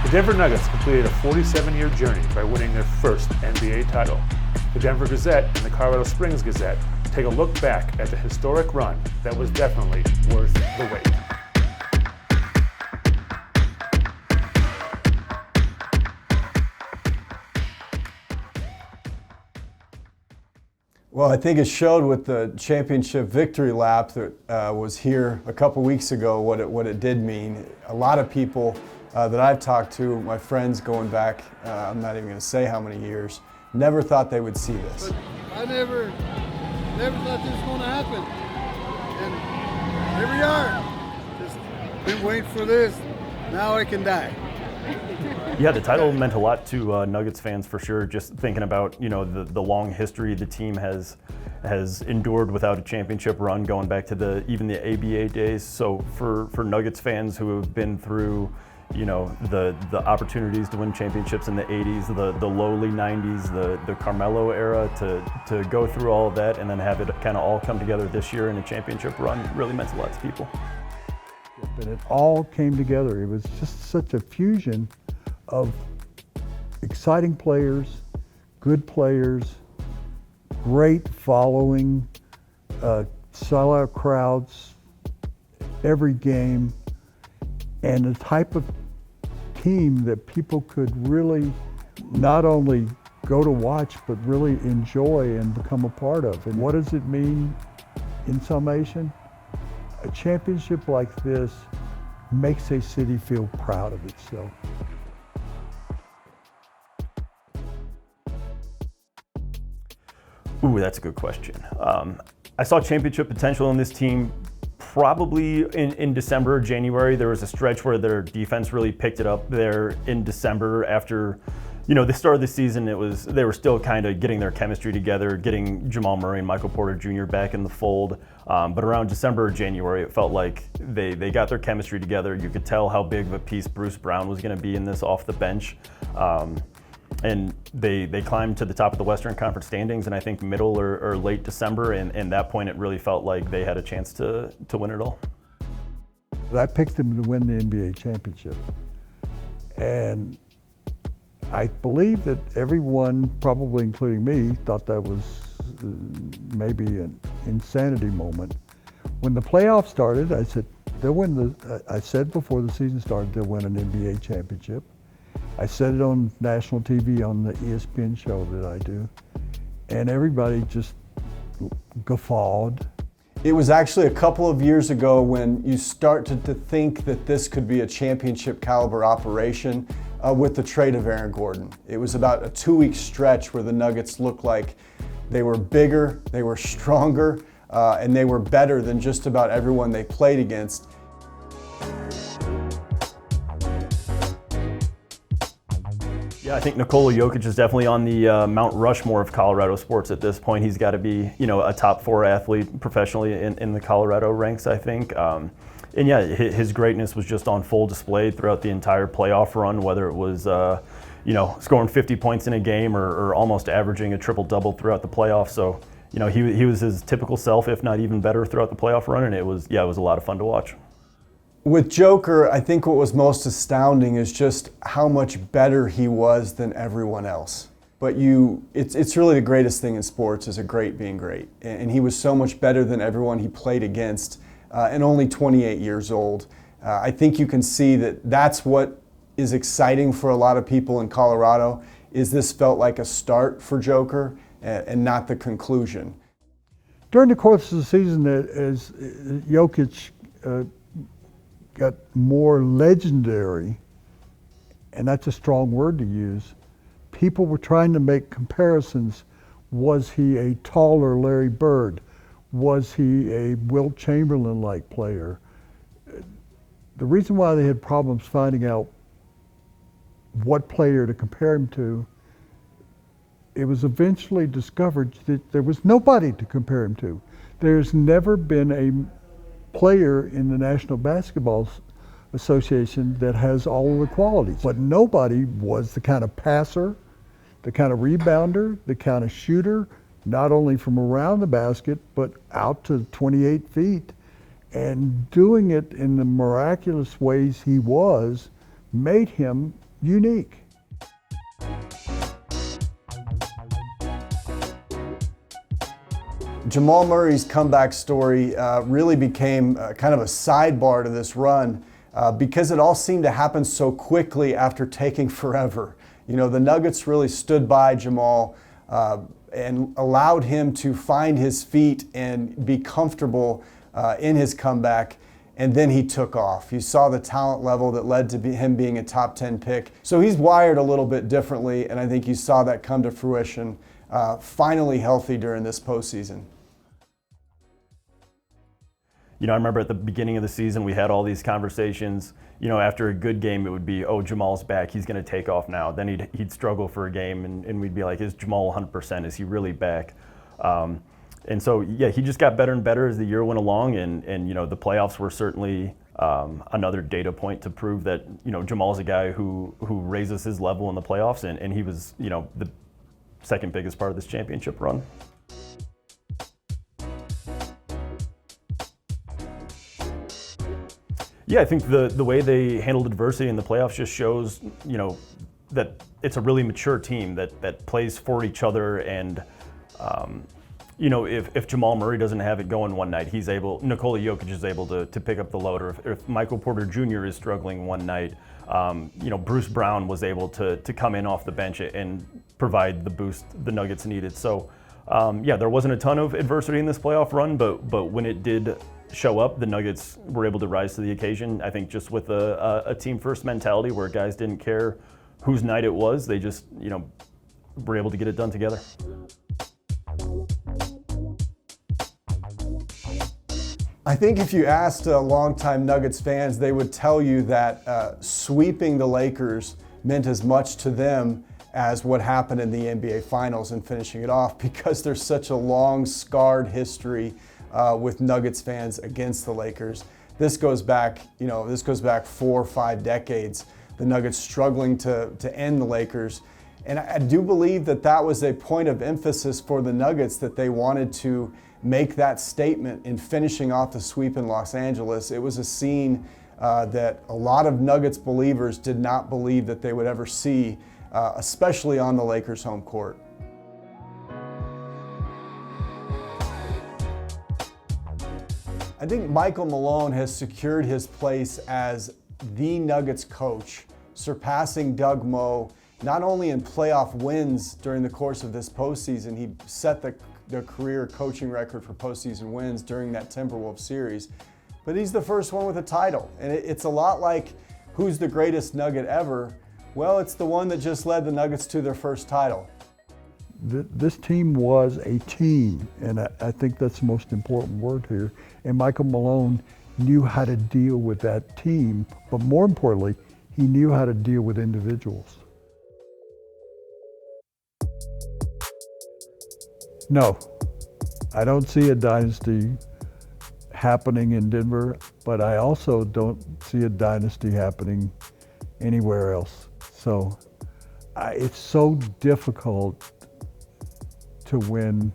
The Denver Nuggets completed a 47-year journey by winning their first NBA title. The Denver Gazette and the Colorado Springs Gazette take a look back at the historic run that was definitely worth the wait. Well, I think it showed with the championship victory lap that was here a couple weeks ago what it did mean. A lot of people that I've talked to, my friends going back, I'm not even going to say how many years, never thought they would see this. But I never thought this was going to happen. And here we are. Just been waiting for this. Now I can die. Yeah, the title meant a lot to Nuggets fans for sure. Just thinking about the long history the team has endured without a championship run, going back to even the ABA days. So for Nuggets fans who have been through the opportunities to win championships in the 80s, the lowly 90s, the Carmelo era, to go through all of that and then have it kind of all come together this year in a championship run really meant a lot to people. But it all came together. It was just such a fusion of exciting players, good players, great following, sellout crowds every game, and a type of team that people could really not only go to watch, but really enjoy and become a part of. And what does it mean in summation? A championship like this makes a city feel proud of itself. Ooh, that's a good question. I saw championship potential in this team probably in December or January. There was a stretch where their defense really picked it up there in December after the start of the season. They were still kind of getting their chemistry together, getting Jamal Murray and Michael Porter Jr. back in the fold. But around December or January, it felt like they got their chemistry together. You could tell how big of a piece Bruce Brown was going to be in this off the bench. And they climbed to the top of the Western Conference standings in, I think, middle or late December. And at that point, it really felt like they had a chance to win it all. I picked them to win the NBA championship. And I believe that everyone, probably including me, thought that was maybe an insanity moment. When the playoffs started, I said, I said before the season started, they'll win an NBA championship. I said it on national TV on the ESPN show that I do, and everybody just guffawed. It was actually a couple of years ago when you start to think that this could be a championship caliber operation with the trade of Aaron Gordon. It was about a 2-week stretch where the Nuggets looked like they were bigger, they were stronger, and they were better than just about everyone they played against. Yeah, I think Nikola Jokic is definitely on the Mount Rushmore of Colorado sports at this point. He's got to be, a top 4 athlete professionally in the Colorado ranks, I think. And yeah, his greatness was just on full display throughout the entire playoff run, whether it was, scoring 50 points in a game or almost averaging a triple-double throughout the playoffs. So, he was his typical self, if not even better, throughout the playoff run, and it was a lot of fun to watch. With Joker, I think what was most astounding is just how much better he was than everyone else. But it's really the greatest thing in sports is a great being great. And he was so much better than everyone he played against, and only 28 years old. I think you can see that that's what is exciting for a lot of people in Colorado, is this felt like a start for Joker and not the conclusion. During the course of the season, as Jokic got more legendary, and that's a strong word to use, people were trying to make comparisons. Was he a taller Larry Bird? Was he a Wilt Chamberlain-like player? The reason why they had problems finding out what player to compare him to, it was eventually discovered that there was nobody to compare him to. There's never been a player in the National Basketball Association that has all of the qualities, but nobody was the kind of passer, the kind of rebounder, the kind of shooter, not only from around the basket, but out to 28 feet. And doing it in the miraculous ways he was made him unique. Jamal Murray's comeback story really became kind of a sidebar to this run because it all seemed to happen so quickly after taking forever. You know, the Nuggets really stood by Jamal and allowed him to find his feet and be comfortable in his comeback, and then he took off. You saw the talent level that led to him being a top 10 pick. So he's wired a little bit differently, and I think you saw that come to fruition, finally healthy during this postseason. You know, I remember at the beginning of the season, we had all these conversations. You know, after a good game, it would be, oh, Jamal's back, he's going to take off now. Then he'd struggle for a game, and we'd be like, is Jamal 100%? Is he really back? And so, yeah, he just got better and better as the year went along, and you know, the playoffs were certainly another data point to prove that, you know, Jamal's a guy who raises his level in the playoffs, and he was, you know, the second biggest part of this championship run. Yeah, I think the way they handled adversity in the playoffs just shows, you know, that it's a really mature team that plays for each other. And, you know, if Jamal Murray doesn't have it going one night, Nikola Jokic is able to pick up the load. Or if Michael Porter Jr. is struggling one night, you know, Bruce Brown was able to come in off the bench and provide the boost the Nuggets needed. So, yeah, there wasn't a ton of adversity in this playoff run, but when it did show up, the Nuggets were able to rise to the occasion. I think just with a team first mentality where guys didn't care whose night it was, they just, you know, were able to get it done together. I think if you asked longtime Nuggets fans, they would tell you that sweeping the Lakers meant as much to them as what happened in the NBA Finals and finishing it off, because there's such a long, scarred history with Nuggets fans against the Lakers. This goes back, you know, 4 or 5 decades. The Nuggets struggling to end the Lakers. And I do believe that was a point of emphasis for the Nuggets, that they wanted to make that statement in finishing off the sweep in Los Angeles. It was a scene that a lot of Nuggets believers did not believe that they would ever see, especially on the Lakers' home court. I think Michael Malone has secured his place as the Nuggets coach, surpassing Doug Moe, not only in playoff wins during the course of this postseason. He set the career coaching record for postseason wins during that Timberwolves series, but he's the first one with a title. And it's a lot like, who's the greatest Nugget ever? Well, it's the one that just led the Nuggets to their first title. This team was a team, and I think that's the most important word here. And Michael Malone knew how to deal with that team, but more importantly, he knew how to deal with individuals. No, I don't see a dynasty happening in Denver, but I also don't see a dynasty happening anywhere else. So it's so difficult to win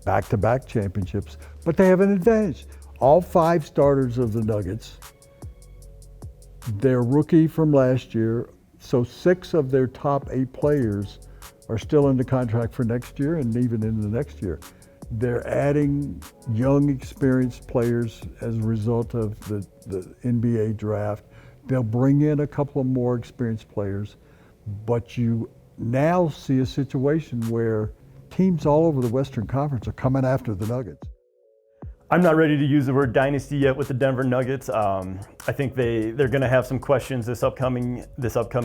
back-to-back championships, but they have an advantage. All 5 starters of the Nuggets, they're rookie from last year, so 6 of their top 8 players are still under contract for next year and even into the next year. They're adding young, experienced players as a result of the NBA draft. They'll bring in a couple of more experienced players, but you now see a situation where teams all over the Western Conference are coming after the Nuggets. I'm not ready to use the word dynasty yet with the Denver Nuggets. I think they're going to have some questions this upcoming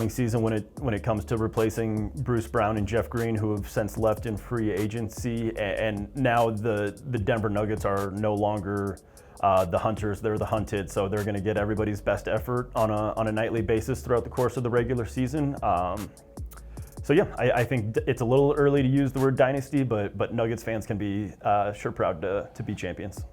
season when it comes to replacing Bruce Brown and Jeff Green, who have since left in free agency. And now the Denver Nuggets are no longer the hunters; they're the hunted. So they're going to get everybody's best effort on a nightly basis throughout the course of the regular season. So yeah, I think it's a little early to use the word dynasty, but Nuggets fans can be sure proud to be champions.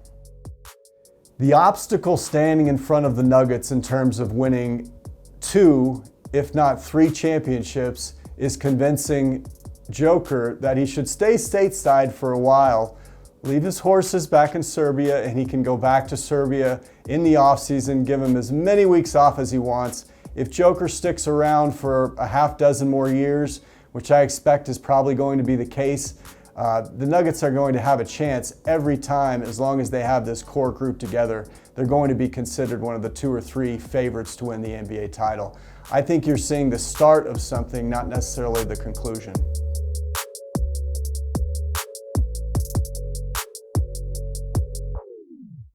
The obstacle standing in front of the Nuggets in terms of winning 2, if not 3 championships, is convincing Joker that he should stay stateside for a while, leave his horses back in Serbia, and he can go back to Serbia in the offseason, give him as many weeks off as he wants, if Joker sticks around for a half dozen more years, which I expect is probably going to be the case, the Nuggets are going to have a chance every time as long as they have this core group together. They're going to be considered one of the 2 or 3 favorites to win the NBA title. I think you're seeing the start of something, not necessarily the conclusion.